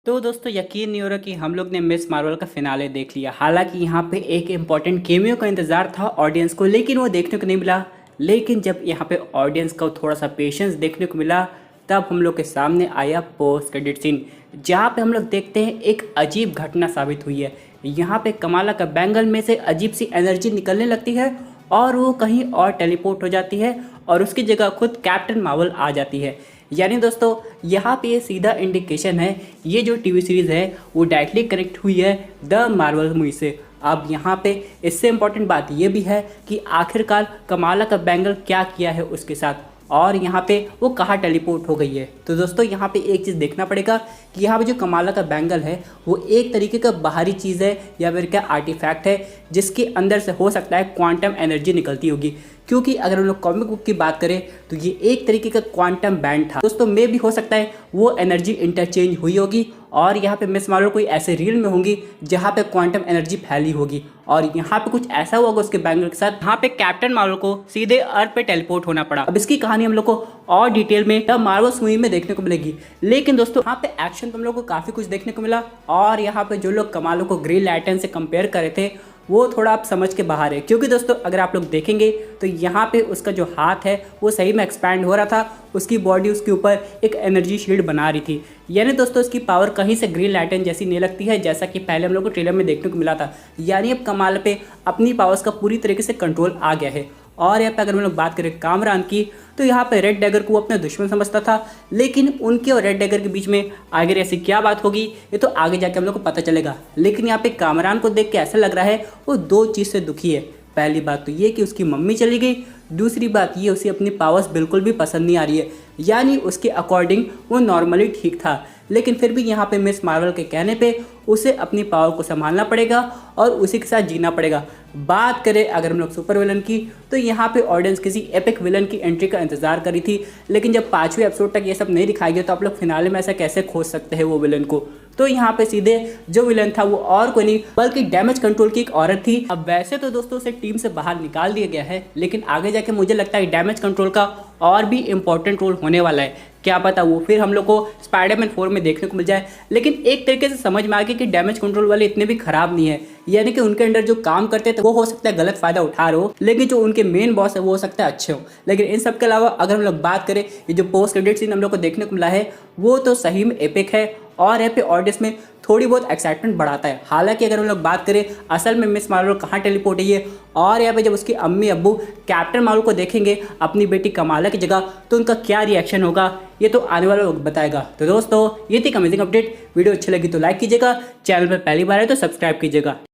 तो दोस्तों यकीन नहीं हो रहा कि हम लोग ने मिस मार्वल का फिनाले देख लिया। हालांकि यहाँ पे एक इम्पॉर्टेंट केमियो का इंतजार था ऑडियंस को, लेकिन वो देखने को नहीं मिला। लेकिन जब यहाँ पे ऑडियंस को थोड़ा सा पेशेंस देखने को मिला, तब हम लोग के सामने आया पोस्ट क्रेडिट सीन, जहाँ पे हम लोग देखते हैं एक अजीब घटना साबित हुई है। यहाँ पे कमाला का बैंगल में से अजीब सी एनर्जी निकलने लगती है और वो कहीं और टेलीपोर्ट हो जाती है और उसकी जगह खुद कैप्टन मार्वल आ जाती है। यानी दोस्तों यहाँ पे ये सीधा इंडिकेशन है, ये जो टीवी सीरीज़ है वो डायरेक्टली कनेक्ट हुई है द मार्वल मूवी से। अब यहाँ पे इससे इम्पॉर्टेंट बात ये भी है कि आखिरकार कमाला का बैंगल क्या किया है उसके साथ और यहाँ पे वो कहाँ टेलीपोर्ट हो गई है। तो दोस्तों यहाँ पे एक चीज़ देखना पड़ेगा कि यहाँ पे जो कमाला का बैंगल है वो एक तरीके का बाहरी चीज़ है या फिर क्या आर्टिफैक्ट है, जिसके अंदर से हो सकता है क्वांटम एनर्जी निकलती होगी। क्योंकि अगर हम लोग कॉमिक बुक की बात करें तो ये एक तरीके का क्वांटम बैंड था दोस्तों। मे भी हो सकता है वो एनर्जी इंटरचेंज हुई होगी और यहाँ पे मिस मार्वल कोई ऐसे रील में होंगी जहाँ पे क्वांटम एनर्जी फैली होगी और यहाँ पे कुछ ऐसा होगा उसके बैंगल के साथ, यहाँ पे कैप्टन मार्वल को सीधे अर्थ पे टेलीपोर्ट होना पड़ा। अब इसकी कहानी हम लोग को और डिटेल में द मार्वल्स मूवी में देखने को मिलेगी। लेकिन दोस्तों यहाँ पे एक्शन तुम लोग को काफ़ी कुछ देखने को मिला और यहाँ पे जो लोग कमालों को ग्रीन लैंटर्न से कंपेयर कर रहे थे वो थोड़ा आप समझ के बाहर है। क्योंकि दोस्तों अगर आप लोग देखेंगे तो यहाँ पे उसका जो हाथ है वो सही में एक्सपैंड हो रहा था, उसकी बॉडी उसके ऊपर एक एनर्जी शील्ड बना रही थी। यानी दोस्तों इसकी पावर कहीं से ग्रीन लैंटर्न जैसी नहीं लगती है, जैसा कि पहले हम लोग को ट्रेलर में देखने को मिला था। यानी अब कमाल पे अपनी पावर्स का पूरी तरीके से कंट्रोल आ गया है। और यहाँ पे अगर हम लोग बात करें कामरान की, तो यहाँ पे रेड डैगर को वो अपना दुश्मन समझता था, लेकिन उनके और रेड डैगर के बीच में आगे ऐसी क्या बात होगी ये तो आगे जाके हम लोग को पता चलेगा। लेकिन यहाँ पे कामरान को देख के ऐसा लग रहा है वो दो चीज़ से दुखी है। पहली बात तो ये कि उसकी मम्मी चली गई, दूसरी बात ये उसे अपनी पावर्स बिल्कुल भी पसंद नहीं आ रही है। यानी उसके अकॉर्डिंग वो नॉर्मली ठीक था, लेकिन फिर भी यहाँ पे मिस मार्वल के कहने पे उसे अपनी पावर को संभालना पड़ेगा और उसी के साथ जीना पड़ेगा। बात करें अगर हम लोग सुपर विलन की, तो यहाँ पे ऑडियंस किसी एपिक विलन की एंट्री का इंतजार करी थी, लेकिन जब 5वें एपिसोड तक ये सब नहीं दिखाई गया तो आप लोग फिनाले में ऐसा कैसे खोज सकते हैं वो विलन को। तो यहाँ पे सीधे जो विलन था वो और कोई नहीं बल्कि डैमेज कंट्रोल की एक औरत थी। अब वैसे तो दोस्तों उसे टीम से बाहर निकाल दिया गया है, लेकिन आगे जाके मुझे लगता है डैमेज कंट्रोल का और भी इम्पोर्टेंट रोल होने वाला है। क्या पता वो फिर हम लोग को स्पाइडरमैन 4 में देखने को मिल जाए। लेकिन एक तरीके से समझ में आ गया कि डैमेज कंट्रोल वाले इतने भी खराब नहीं है। यानी कि उनके अंडर जो काम करते थे वो हो सकता है गलत फायदा उठा रहे हो, लेकिन जो उनके मेन बॉस है वो हो सकता है अच्छे हो। लेकिन इन सब के अलावा अगर हम लोग बात करें, ये जो पोस्ट क्रेडिट सीन हम लोग को देखने को मिला है वो तो सही में एपिक है और यहाँ पे ऑडियंस में थोड़ी बहुत एक्साइटमेंट बढ़ाता है। हालांकि अगर हम लोग बात करें असल में मिस मार्वल कहाँ टेलीपोर्ट है और यहाँ पे जब उसकी अम्मी अब्बू कैप्टन मार्वल को देखेंगे अपनी बेटी कमाला की जगह, तो उनका क्या रिएक्शन होगा ये तो आने वाला वक्त बताएगा। तो दोस्तों ये थी अमेजिंग अपडेट। वीडियो अच्छी लगी तो लाइक कीजिएगा, चैनल पर पहली बार है तो सब्सक्राइब कीजिएगा।